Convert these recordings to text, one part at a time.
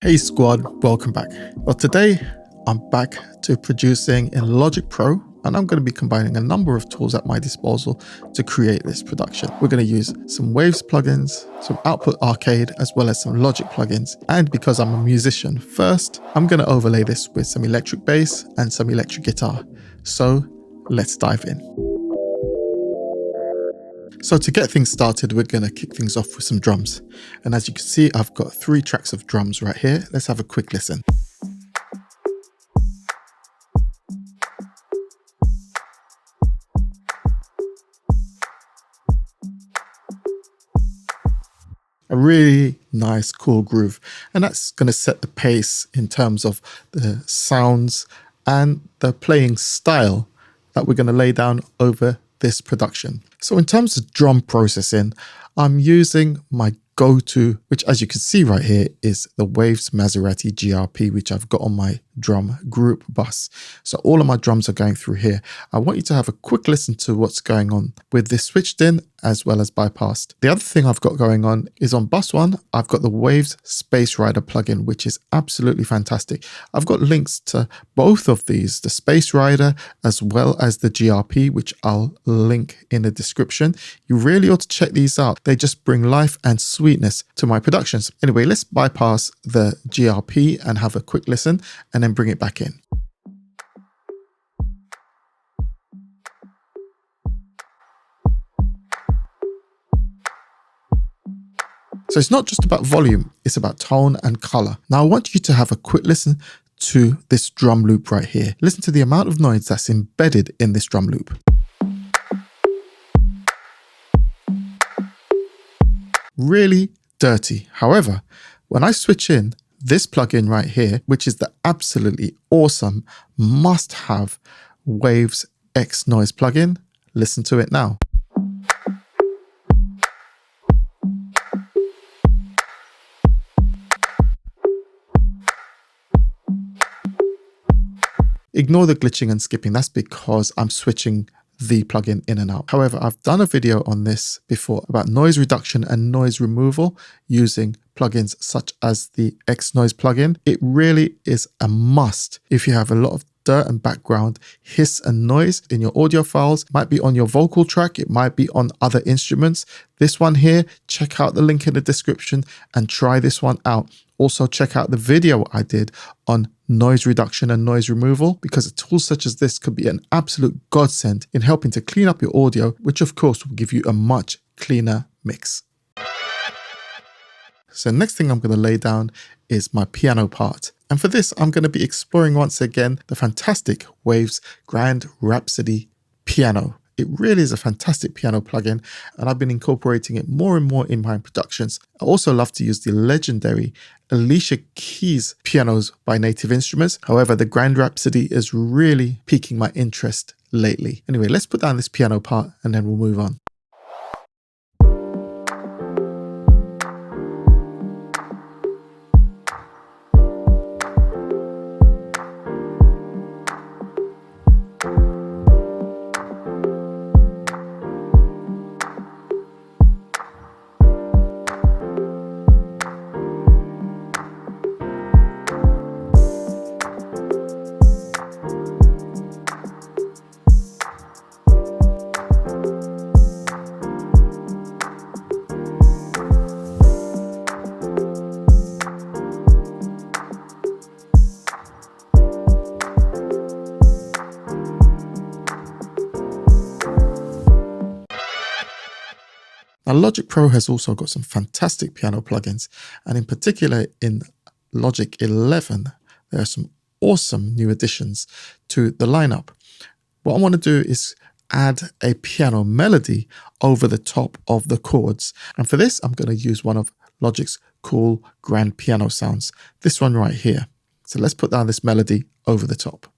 Hey squad, welcome back. Well, today I'm back to producing in Logic Pro, and I'm going to be combining a number of tools at my disposal to create this production. We're going to use some Waves plugins, some Output Arcade, as well as some Logic plugins. And because I'm a musician first, I'm going to overlay this with some electric bass and some electric guitar. So let's dive in. So to get things started, we're going to kick things off with some drums. And as you can see, I've got 3 tracks of drums right here. Let's have a quick listen. A really nice, cool groove. And that's going to set the pace in terms of the sounds and the playing style that we're going to lay down over this production. So in terms of drum processing, I'm using my go-to, which as you can see right here is the Waves Maserati GRP, which I've got on my drum group bus. So all of my drums are going through here. I want you to have a quick listen to what's going on with this switched in as well as bypassed. The other thing I've got going on is on bus 1, I've got the Waves Space Rider plugin, which is absolutely fantastic. I've got links to both of these, the Space Rider as well as the GRP, which I'll link in the description. You really ought to check these out. They just bring life and sweetness to my productions. Anyway, let's bypass the GRP and have a quick listen and then bring it back in. So it's not just about volume, it's about tone and color. Now I want you to have a quick listen to this drum loop right here. Listen to the amount of noise that's embedded in this drum loop. Really dirty. However, when I switch in this plugin right here, which is the absolutely awesome must-have Waves X Noise plugin, listen to it now. Ignore the glitching and skipping. That's because I'm switching the plugin in and out. However, I've done a video on this before about noise reduction and noise removal using plugins such as the X Noise plugin. It really is a must if you have a lot of dirt and background hiss and noise in your audio files. It might be on your vocal track, it might be on other instruments. This one here, check out the link in the description and try this one out. Also check out the video I did on noise reduction and noise removal, because a tool such as this could be an absolute godsend in helping to clean up your audio, which of course will give you a much cleaner mix. So next thing I'm going to lay down is my piano part. And for this, I'm going to be exploring once again the fantastic Waves Grand Rhapsody piano. It really is a fantastic piano plugin, and I've been incorporating it more and more in my productions. I also love to use the legendary Alicia Keys pianos by Native Instruments. However, the Grand Rhapsody is really piquing my interest lately. Anyway, let's put down this piano part and then we'll move on. Now, Logic Pro has also got some fantastic piano plugins, and in particular in Logic 11, there are some awesome new additions to the lineup. What I want to do is add a piano melody over the top of the chords. And for this, I'm going to use one of Logic's cool grand piano sounds, this one right here. So let's put down this melody over the top.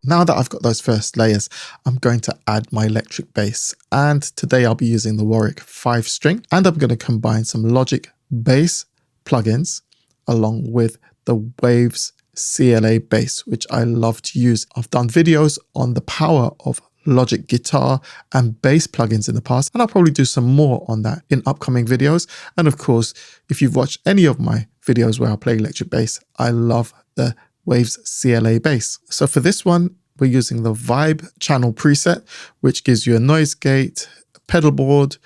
Now that I've got those first layers, I'm going to add my electric bass. And today I'll be using the Warwick 5-string, and I'm going to combine some Logic bass plugins along with the Waves CLA bass, which I love to use. I've done videos on the power of Logic guitar and bass plugins in the past, and I'll probably do some more on that in upcoming videos. And of course, if you've watched any of my videos where I play electric bass, I love the Waves CLA bass. So for this one, we're using the Vibe channel preset, which gives you a noise gate, pedal board,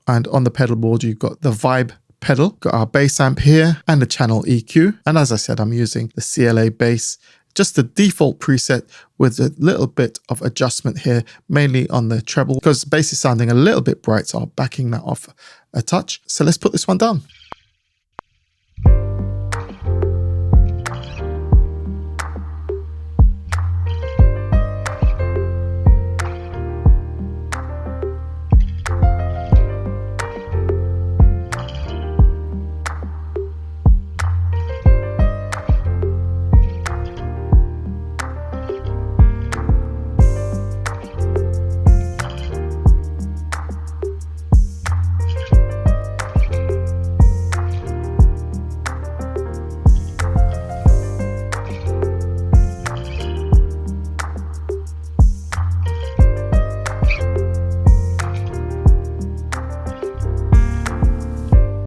and on the pedal board, you've got the Vibe pedal, got our bass amp here, and the channel EQ. And as I said, I'm using the CLA bass, just the default preset with a little bit of adjustment here, mainly on the treble, because the bass is sounding a little bit bright, so I'm backing that off a touch. So let's put this one down.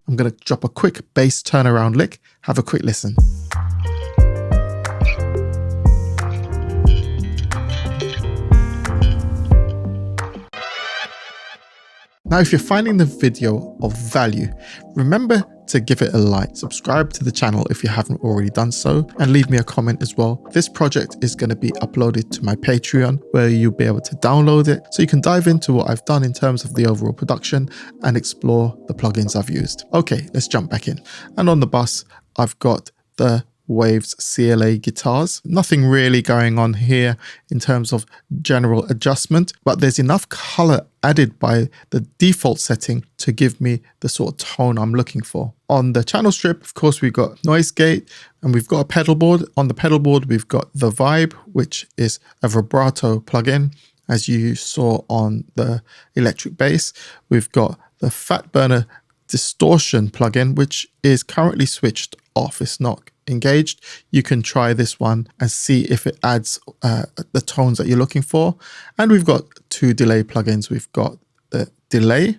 I'm going to drop a quick bass turnaround lick. Have a quick listen. Now, if you're finding the video of value, remember to give it a like, subscribe to the channel if you haven't already done so, and leave me a comment as well. This project is going to be uploaded to my Patreon, where you'll be able to download it so you can dive into what I've done in terms of the overall production and explore the plugins I've used. Okay, let's jump back in. And on the bus, I've got the Waves CLA guitars. Nothing really going on here in terms of general adjustment, but there's enough color added by the default setting to give me the sort of tone I'm looking for. On the channel strip, of course, we've got noise gate and we've got a pedal board. On the pedal board, we've got the Vibe, which is a vibrato plugin, as you saw on the electric bass. We've got the Fat Burner distortion plugin, which is currently switched off. It's not engaged. You can try this one and see if it adds the tones that you're looking for. And we've got two delay plugins. We've got the delay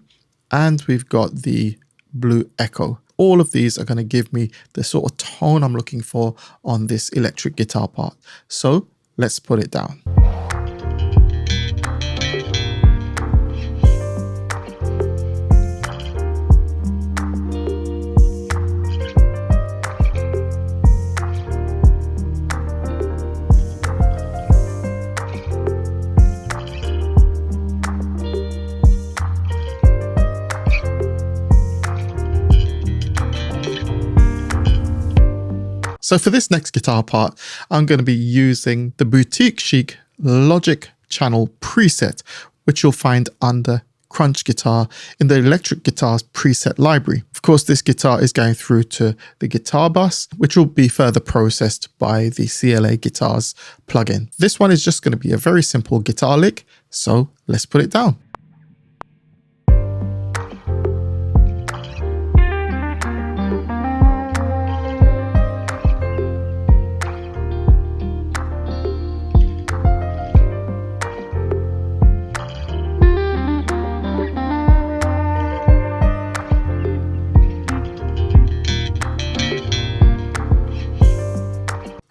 and we've got the blue echo. All of these are going to give me the sort of tone I'm looking for on this electric guitar part. So let's put it down. So for this next guitar part, I'm going to be using the Boutique Chic Logic channel preset, which you'll find under Crunch Guitar in the electric guitars preset library. Of course, this guitar is going through to the guitar bus, which will be further processed by the CLA Guitars plugin. This one is just going to be a very simple guitar lick. So let's put it down.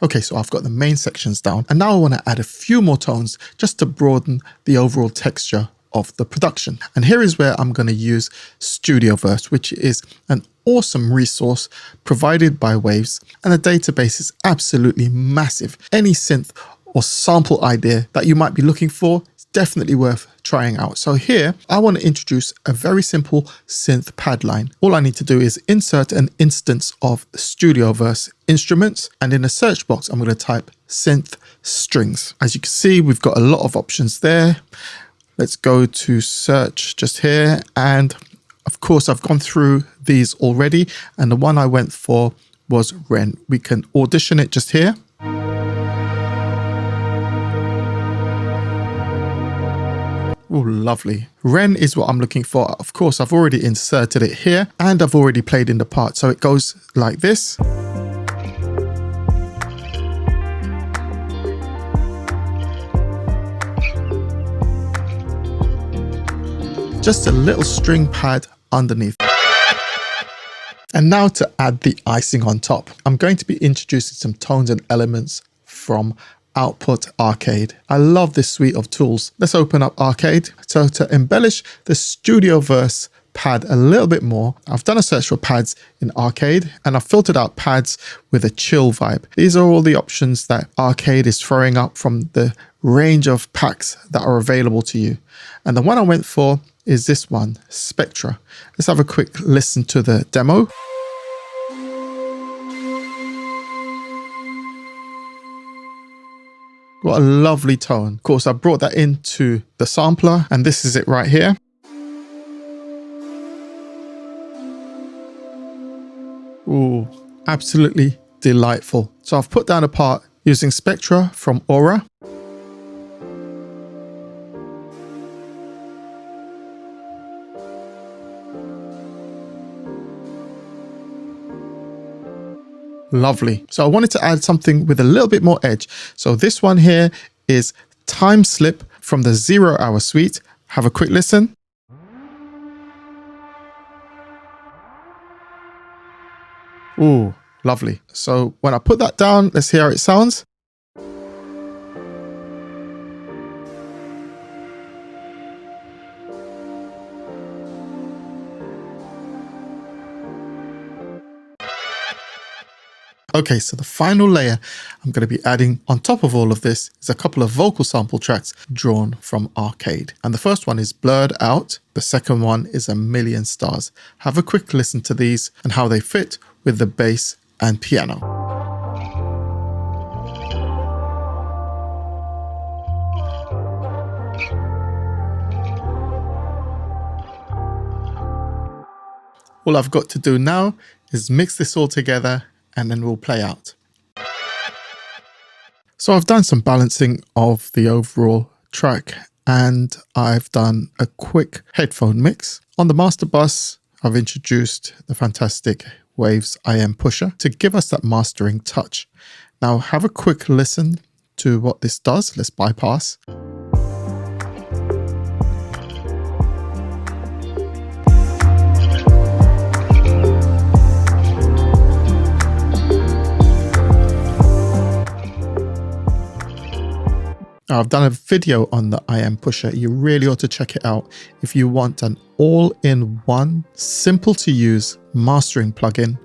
Okay, so I've got the main sections down, and now I want to add a few more tones just to broaden the overall texture of the production. And here is where I'm going to use Studioverse, which is an awesome resource provided by Waves, and the database is absolutely massive. Any synth or sample idea that you might be looking for is definitely worth trying out. So here, I want to introduce a very simple synth pad line. All I need to do is insert an instance of Studioverse instruments, and in the search box, I'm going to type synth strings. As you can see, we've got a lot of options there. Let's go to search just here. And of course, I've gone through these already, and the one I went for was Ren. We can audition it just here. Oh, lovely. Ren is what I'm looking for. Of course, I've already inserted it here and I've already played in the part. So it goes like this. Just a little string pad underneath. And now to add the icing on top, I'm going to be introducing some tones and elements from Output Arcade. I love this suite of tools. Let's open up Arcade. So to embellish the Studio Verse pad a little bit more, I've done a search for pads in Arcade and I've filtered out pads with a chill vibe. These are all the options that Arcade is throwing up from the range of packs that are available to you. And the one I went for is this one, Spectra. Let's have a quick listen to the demo. What a lovely tone. Of course, I brought that into the sampler and this is it right here. Ooh, absolutely delightful. So I've put down a part using Spectra from Aura. Lovely. So I wanted to add something with a little bit more edge. So this one here is Time Slip from the 0 Hour suite. Have a quick listen. Ooh, lovely. So when I put that down, let's hear how it sounds. Okay, so the final layer I'm going to be adding on top of all of this is a couple of vocal sample tracks drawn from Arcade. And the first one is Blurred Out. The second one is A Million Stars. Have a quick listen to these and how they fit with the bass and piano. All I've got to do now is mix this all together and then we'll play out. So I've done some balancing of the overall track and I've done a quick headphone mix. On the master bus, I've introduced the fantastic Waves IM pusher to give us that mastering touch. Now have a quick listen to what this does. Let's bypass. I've done a video on the IM pusher. You really ought to check it out if you want an all-in-one, simple to use mastering plugin.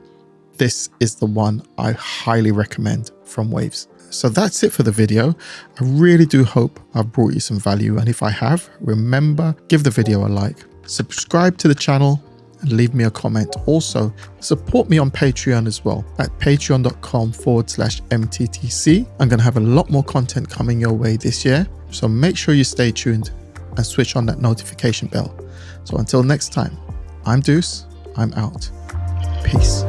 This is the one I highly recommend from Waves. So that's it for the video. I really do hope I've brought you some value. And if I have, remember, give the video a like, subscribe to the channel and leave me a comment. Also, support me on Patreon as well at patreon.com/MTTC. I'm going to have a lot more content coming your way this year. So make sure you stay tuned and switch on that notification bell. So until next time, I'm Deuce. I'm out. Peace.